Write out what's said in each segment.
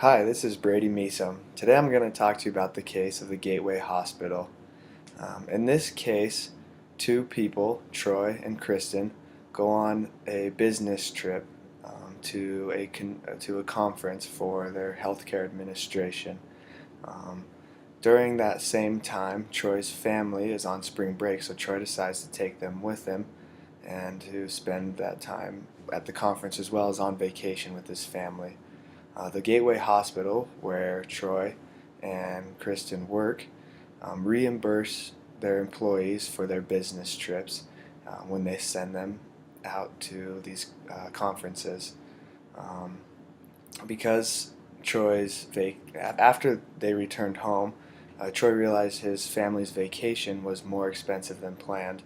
Hi, this is Brady Meesom. Today I'm going to talk to you about the case of the Gateway Hospital. In this case, two people, Troy and Kristen, go on a business trip to a conference for their healthcare administration. Um, During that same time, Troy's family is on spring break, so Troy decides to take them with him and to spend that time at the conference as well as on vacation with his family. The Gateway Hospital, where Troy and Kristen work, reimburse their employees for their business trips when they send them out to these conferences. Um, because after they returned home, Troy realized his family's vacation was more expensive than planned,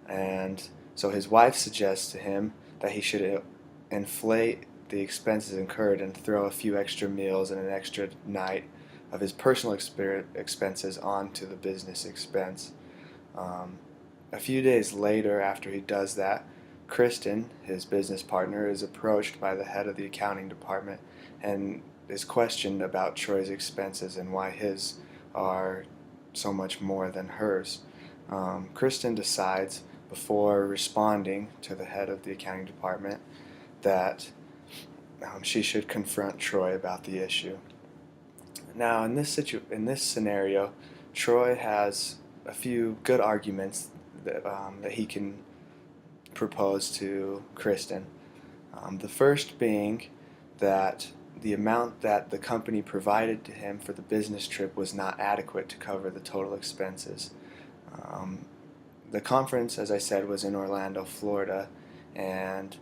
and so his wife suggests to him that he should inflate the expenses incurred and throw a few extra meals and an extra night of his personal expenses onto the business expense. Um, a few days later, after he does that, Kristen, his business partner, is approached by the head of the accounting department and is questioned about Troy's expenses and why his are so much more than hers. Kristen decides, before responding to the head of the accounting department, that she should confront Troy about the issue. Now, in this scenario, Troy has a few good arguments that he can propose to Kristen. The first being that the amount that the company provided to him for the business trip was not adequate to cover the total expenses. Um, the conference, as I said, was in Orlando, Florida, and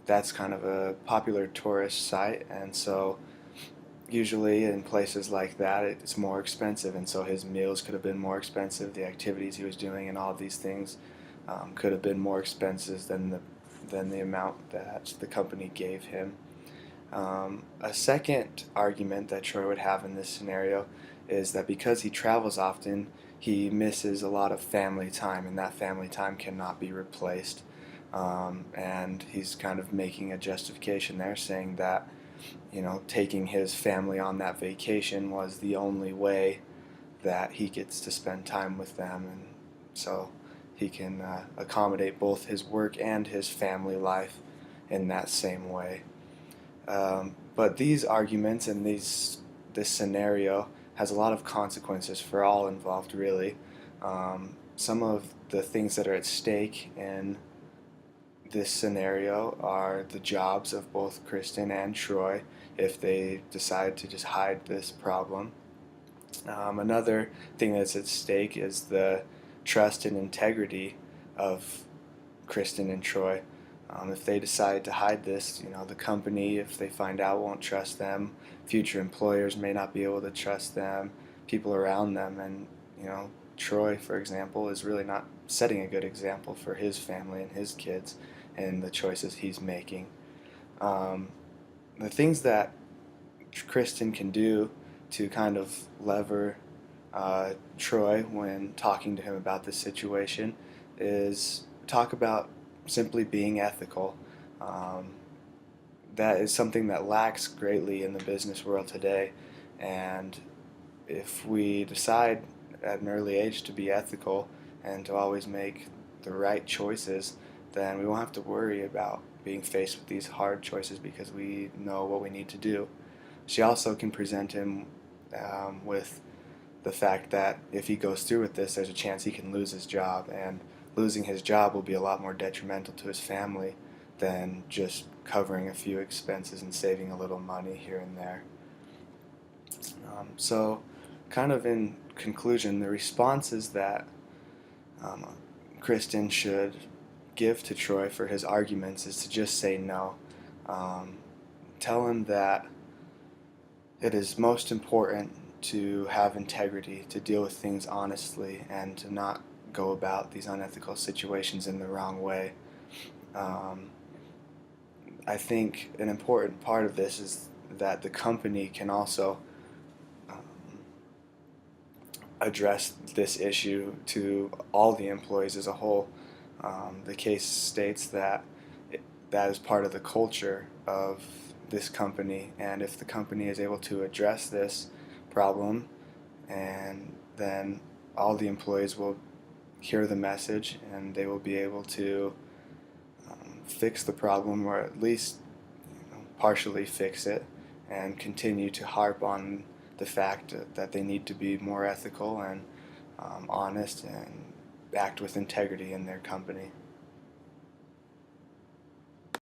that's kind of a popular tourist site, and so usually in places like that it's more expensive, and so his meals could have been more expensive, the activities he was doing and all of these things could have been more expensive than the amount that the company gave him. A second argument that Troy would have in this scenario is that because he travels often, he misses a lot of family time, and that family time cannot be replaced. And he's kind of making a justification there, saying that taking his family on that vacation was the only way that he gets to spend time with them, and so he can accommodate both his work and his family life in that same way. But these arguments and this scenario has a lot of consequences for all involved, really. Some of the things that are at stake in this scenario are the jobs of both Kristen and Troy if they decide to just hide this problem. Another thing that's at stake is the trust and integrity of Kristen and Troy. If they decide to hide this, the company, if they find out, won't trust them. Future employers may not be able to trust them, people around them, and Troy, for example, is really not setting a good example for his family and his kids and the choices he's making. Um, the things that Kristen can do to kind of lever Troy when talking to him about this situation is talk about simply being ethical. Um, that is something that lacks greatly in the business world today, and if we decide at an early age to be ethical and to always make the right choices, then we won't have to worry about being faced with these hard choices because we know what we need to do. She also can present him with the fact that if he goes through with this, there's a chance he can lose his job, and losing his job will be a lot more detrimental to his family than just covering a few expenses and saving a little money here and there. So, kind of in conclusion, the responses that um, Kristen should give to Troy for his arguments is to just say no. Um, Tell him that it is most important to have integrity, to deal with things honestly, and to not go about these unethical situations in the wrong way. Um, I think an important part of this is that the company can also um, address this issue to all the employees as a whole. The case states that that is part of the culture of this company, and if the company is able to address this problem, and then all the employees will hear the message and they will be able to fix the problem, or at least partially fix it, and continue to harp on the fact that they need to be more ethical and honest and act with integrity in their company.